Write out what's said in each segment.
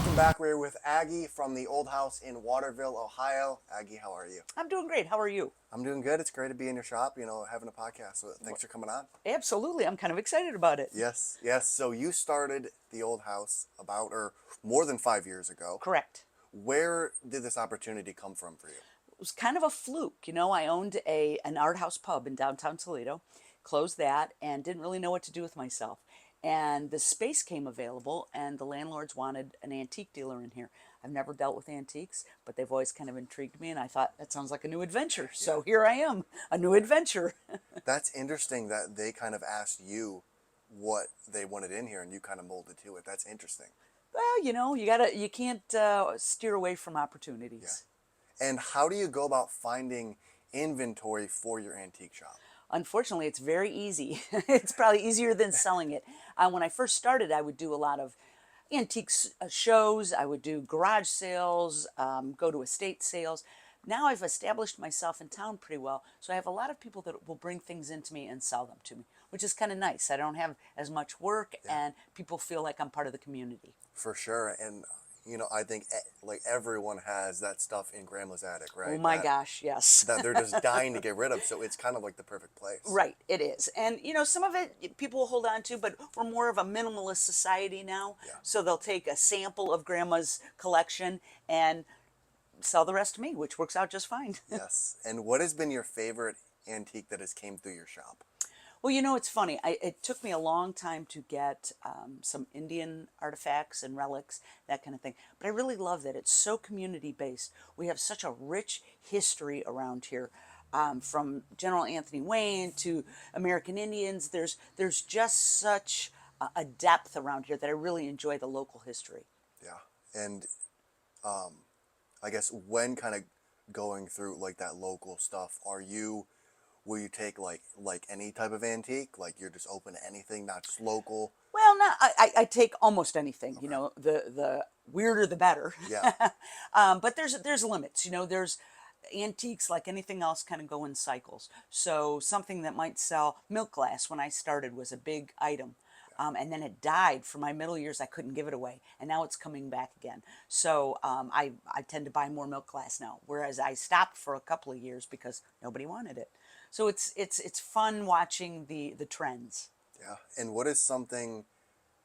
Welcome back. We're with Aggie from the old house in Waterville, Ohio. Aggie, how are you? I'm doing great. How are you? I'm doing good. It's great to be in your shop, having a podcast. So thanks for coming on. Absolutely. I'm kind of excited about it. Yes, yes. So you started the old house about or more than 5 years ago. Correct. Where did this opportunity come from for you? It was kind of a fluke. I owned an art house pub in downtown Toledo, closed that, and didn't really know what to do with myself. And the space came available, and the landlords wanted an antique dealer in here. I've never dealt with antiques, but they've always kind of intrigued me, and I thought that sounds like a new adventure. Yeah. So here I am, a new adventure. That's interesting that they kind of asked you what they wanted in here and you kind of molded to it. That's interesting. Well, you can't steer away from opportunities. Yeah. And how do you go about finding inventory for your antique shop? Unfortunately, it's very easy. It's probably easier than selling it. When I first started, I would do a lot of antique shows. I would do garage sales, go to estate sales. Now I've established myself in town pretty well, so I have a lot of people that will bring things into me and sell them to me, which is kind of nice. I don't have as much work, and people feel like I'm part of the community. For sure. And, I think like everyone has that stuff in grandma's attic, right? Oh my gosh, yes. That they're just dying to get rid of. So it's kind of like the perfect place. Right, it is. And some of it people will hold on to, but we're more of a minimalist society now. Yeah. So they'll take a sample of grandma's collection and sell the rest to me, which works out just fine. Yes. And what has been your favorite antique that has came through your shop? Well, it's funny. It took me a long time to get some Indian artifacts and relics, that kind of thing. But I really love that it's so community based. We have such a rich history around here, from General Anthony Wayne to American Indians. There's just such a depth around here that I really enjoy the local history. Yeah. And I guess when kind of going through like that local stuff, will you take like any type of antique? Like you're just open to anything, not just local? Well, no, I take almost anything. Okay. The weirder the better. Yeah. But there's limits. There's antiques like anything else kind of go in cycles. So something that might sell milk glass when I started was a big item. And then it died. For my middle years, I couldn't give it away, and now it's coming back again. So I tend to buy more milk glass now, whereas I stopped for a couple of years because nobody wanted it. So it's fun watching the trends. Yeah. And what is something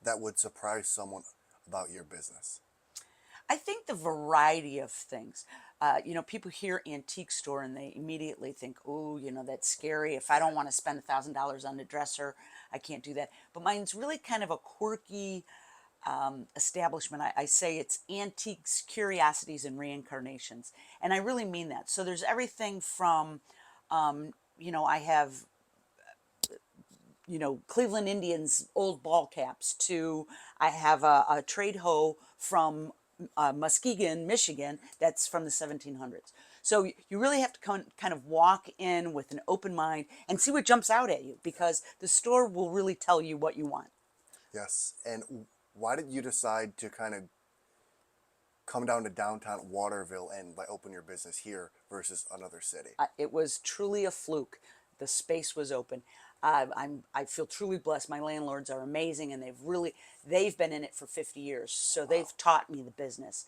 that would surprise someone about your business? I think the variety of things. People hear antique store and they immediately think, "Oh, that's scary. If I don't want to spend $1,000 on a dresser, I can't do that." But mine's really kind of a quirky establishment. I say it's antiques, curiosities, and reincarnations, and I really mean that. So there's everything from, I have Cleveland Indians old ball caps to I have a trade hoe from Muskegon, Michigan, that's from the 1700s. So you really have to kind of walk in with an open mind and see what jumps out at you, because the store will really tell you what you want. Yes. And why did you decide to kind of come down to downtown Waterville and like open your business here versus another city? It was truly a fluke. The space was open. I feel truly blessed. My landlords are amazing, and they've been in it for 50 years, so they've taught me the business.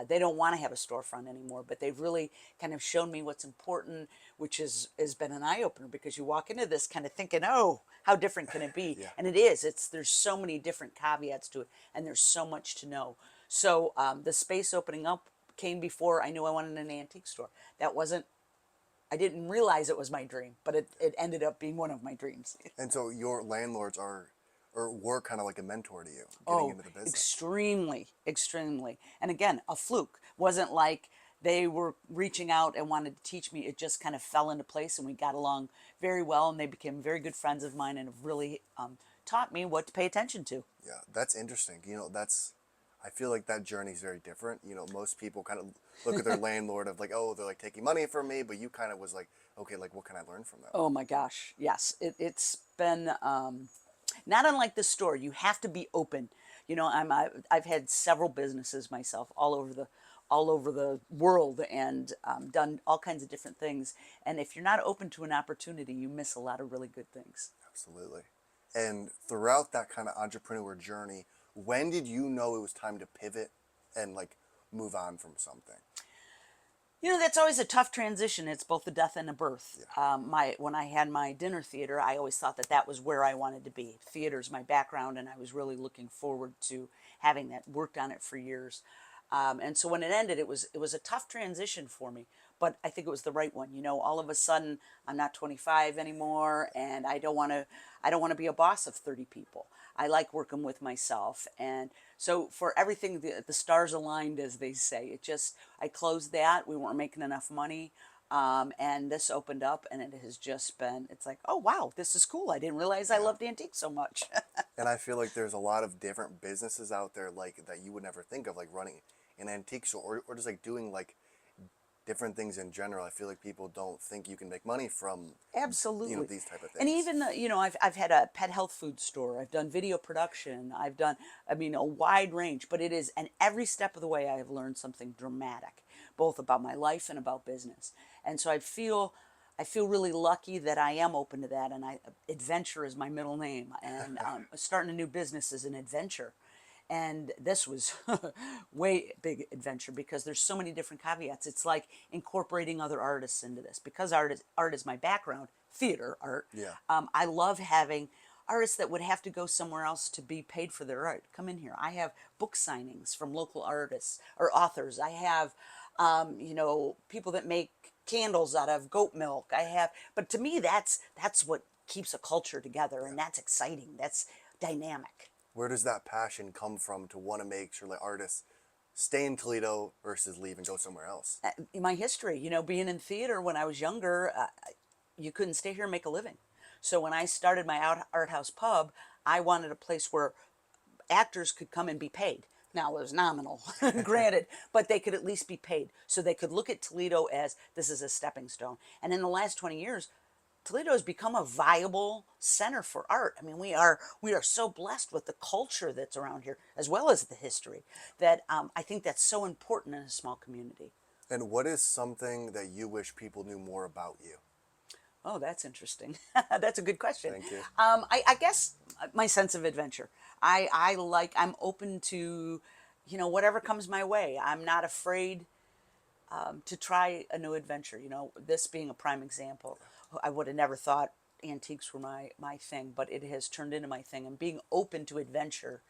They don't want to have a storefront anymore, but they've really kind of shown me what's important, which has been an eye opener, because you walk into this kind of thinking, "Oh, how different can it be?" Yeah. And it is. There's so many different caveats to it, and there's so much to know. So the space opening up came before I knew I wanted an antique store. I didn't realize it was my dream, but it ended up being one of my dreams. And so your landlords were kind of like a mentor to you getting Oh, into the business. extremely, extremely. And again, a fluke. Wasn't like they were reaching out and wanted to teach me. It just kind of fell into place, and we got along very well, and they became very good friends of mine and have really taught me what to pay attention to. Yeah, that's interesting. I feel like that journey is very different. Most people kind of look at their landlord of like, oh, they're like taking money from me, but you kind of was like, okay, like what can I learn from them? Oh my gosh, yes. It's been not unlike the store. You have to be open. I've had several businesses myself all over the world, and done all kinds of different things. And if you're not open to an opportunity, you miss a lot of really good things. Absolutely. And throughout that kind of entrepreneur journey, when did you know it was time to pivot and like move on from something? You know, that's always a tough transition. It's both a death and a birth. Yeah. When I had my dinner theater, I always thought that that was where I wanted to be. Theater's my background, and I was really looking forward to having that. Worked on it for years, and so when it ended, it was a tough transition for me. But I think it was the right one. You know, all of a sudden, I'm not 25 anymore, and I don't want to be a boss of 30 people. I like working with myself, and so for everything, the stars aligned, as they say. I closed that. We weren't making enough money. And this opened up, and it has just been, it's like, oh, wow, this is cool. I didn't realize I Yeah. loved antiques so much. And I feel like there's a lot of different businesses out there like that you would never think of, like running an antique store, or just like doing like different things in general. I feel like people don't think you can make money from, Absolutely. these type of And things. even, I've had a pet health food store. I've done video production. I've done, a wide range, but and every step of the way I have learned something dramatic, both about my life and about business. And so I feel really lucky that I am open to that. And adventure is my middle name, and starting a new business is an adventure. And this was way big adventure because there's so many different caveats. It's like incorporating other artists into this because art is my background, theater art. Yeah. I love having artists that would have to go somewhere else to be paid for their art come in here. I have book signings from local artists or authors. I have people that make candles out of goat milk. But to me, that's what keeps a culture together, and that's exciting. That's dynamic. Where does that passion come from to want to make sure like artists stay in Toledo versus leave and go somewhere else? My history, being in theater when I was younger, you couldn't stay here and make a living. So when I started my art house pub, I wanted a place where actors could come and be paid. Now it was nominal, granted, but they could at least be paid. So they could look at Toledo as this is a stepping stone. And in the last 20 years, Toledo has become a viable center for art. I mean, we are so blessed with the culture that's around here, as well as the history, that I think that's so important in a small community. And what is something that you wish people knew more about you? Oh, that's interesting. That's a good question. Thank you. I guess my sense of adventure. I'm open to, whatever comes my way. I'm not afraid to try a new adventure. This being a prime example, I would have never thought antiques were my thing, but it has turned into my thing. And being open to adventure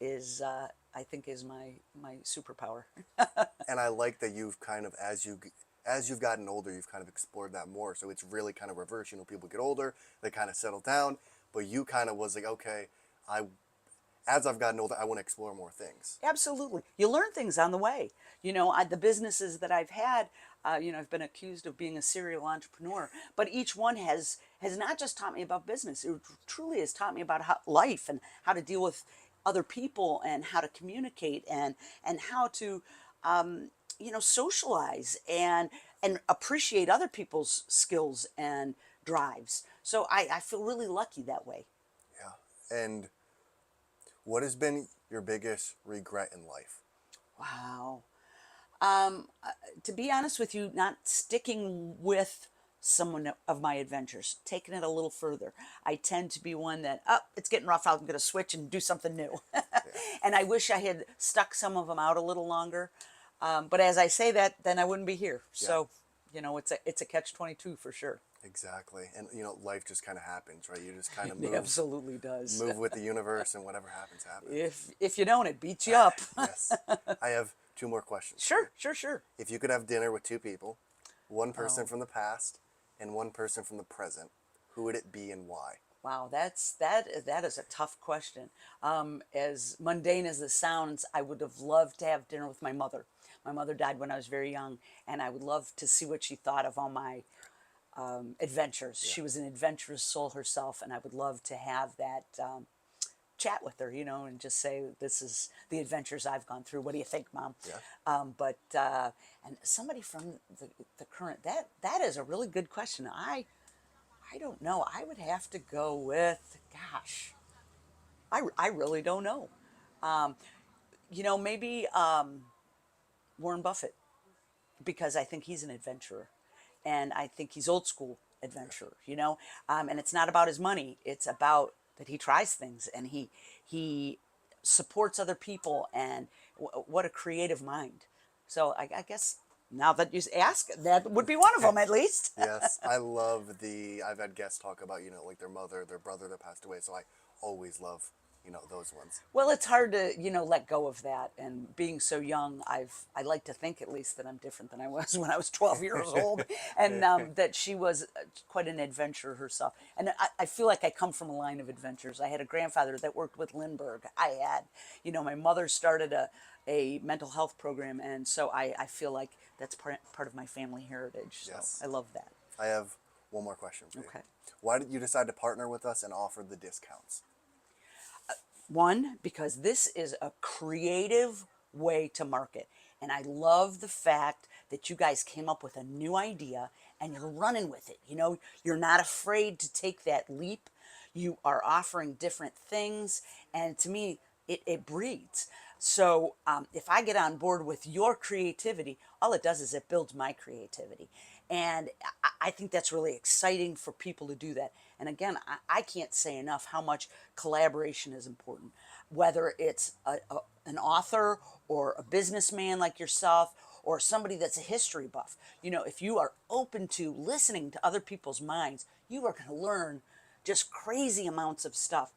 I think, is my superpower. And I like that you've kind of, as you've gotten older, you've kind of explored that more. So it's really kind of reverse. People get older, they kind of settle down, but you kind of was like, okay, I as I've gotten older, I want to explore more things. Absolutely. You learn things on the way. The businesses that I've had, I've been accused of being a serial entrepreneur, but each one has not just taught me about business. It truly has taught me about life and how to deal with other people and how to communicate and how to socialize and appreciate other people's skills and drives. So I feel really lucky that way. Yeah. And what has been your biggest regret in life? Wow. To be honest with you, not sticking with someone of my adventures, taking it a little further. I tend to be one that, oh, it's getting rough out, I'm going to switch and do something new. And I wish I had stuck some of them out a little longer. But as I say that, then I wouldn't be here. Yeah. So, it's a catch-22 for sure. Exactly. And life just kind of happens, right? You just kind of It move, absolutely does. move with the universe, and whatever happens, happens. If you don't, it beats you up. Yes. I have two more questions. Sure, sure, sure. If you could have dinner with two people, one person Oh. from the past and one person from the present, who would it be and why? Wow, that is a tough question. As mundane as this sounds, I would have loved to have dinner with my mother. My mother died when I was very young, and I would love to see what she thought of all my adventures. Yeah. She was an adventurous soul herself, and I would love to have that chat with her, and just say, "This is the adventures I've gone through. What do you think, Mom?" Yeah. And somebody from the current, that is a really good question. I don't know. I would have to go with, gosh, I really don't know. Maybe Warren Buffett, because I think he's an adventurer, and I think he's old school adventurer. And it's not about his money; it's about that he tries things and he supports other people and What a creative mind. So I guess now that you ask, that would be one of them at least. Yes, I love I've had guests talk about, like their mother, their brother that passed away. So I always love, those ones. Well, it's hard to, let go of that. And being so young, I like to think at least that I'm different than I was when I was 12 years old, and that she was quite an adventurer herself. And I feel like I come from a line of adventures. I had a grandfather that worked with Lindbergh. I had, my mother started a mental health program, and so I feel like that's part of my family heritage. So Yes. I love that. I have one more question for you. Okay. Why did you decide to partner with us and offer the discounts? One, because this is a creative way to market. And I love the fact that you guys came up with a new idea and you're running with it. You're not afraid to take that leap. You are offering different things. And to me, it breeds. So if I get on board with your creativity, all it does is it builds my creativity. And I think that's really exciting for people to do that. And again, I can't say enough how much collaboration is important, whether it's an author or a businessman like yourself or somebody that's a history buff. If you are open to listening to other people's minds, you are going to learn just crazy amounts of stuff.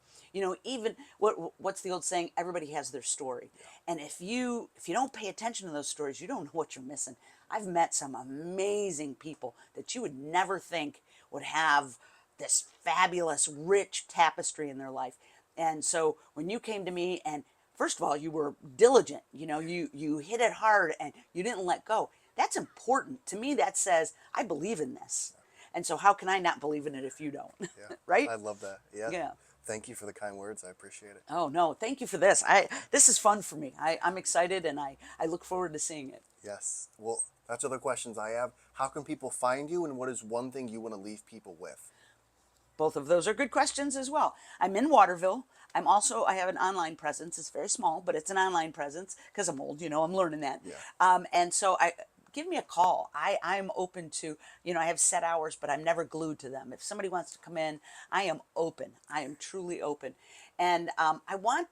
Even what's the old saying? Everybody has their story, and if you don't pay attention to those stories, you don't know what you're missing. I've met some amazing people that you would never think would have this fabulous, rich tapestry in their life. And so when you came to me, and first of all, you were diligent. You hit it hard and you didn't let go. That's important to me. That says I believe in this. And so how can I not believe in it if you don't? Yeah, Right? I love that. Yeah. Yeah. Thank you for the kind words. I appreciate it. Oh no, thank you for this. This is fun for me. I'm excited and I look forward to seeing it. Yes. Well, that's other questions I have. How can people find you, and what is one thing you want to leave people with? Both of those are good questions as well. I'm in Waterville. I have an online presence. It's very small, but it's an online presence because I'm old, I'm learning that. Yeah. And so give me a call. I'm open to, I have set hours, but I'm never glued to them. If somebody wants to come in, I am open. I am truly open. And I want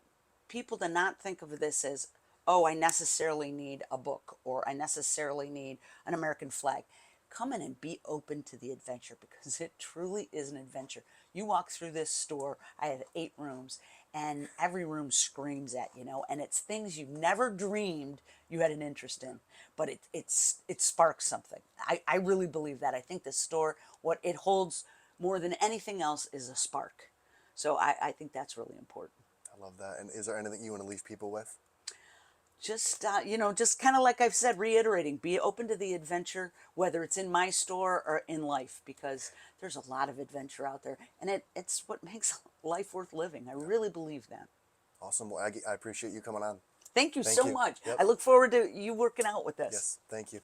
people to not think of this as, oh, I necessarily need a book or I necessarily need an American flag. Come in and be open to the adventure because it truly is an adventure. You walk through this store, I have 8 rooms, and every room screams at and it's things you never dreamed you had an interest in, but it sparks something. I really believe that. I think the store, what it holds more than anything else is a spark. So I think that's really important. I love that. And is there anything you want to leave people with? Just just kind of like I've said, reiterating, be open to the adventure, whether it's in my store or in life, because there's a lot of adventure out there, and it's what makes life worth living. I really believe that. Awesome. Well, Aggie, I appreciate you coming on. Thank you Thank so you. much. Yep. I look forward to you working out with this. Yes. Thank you.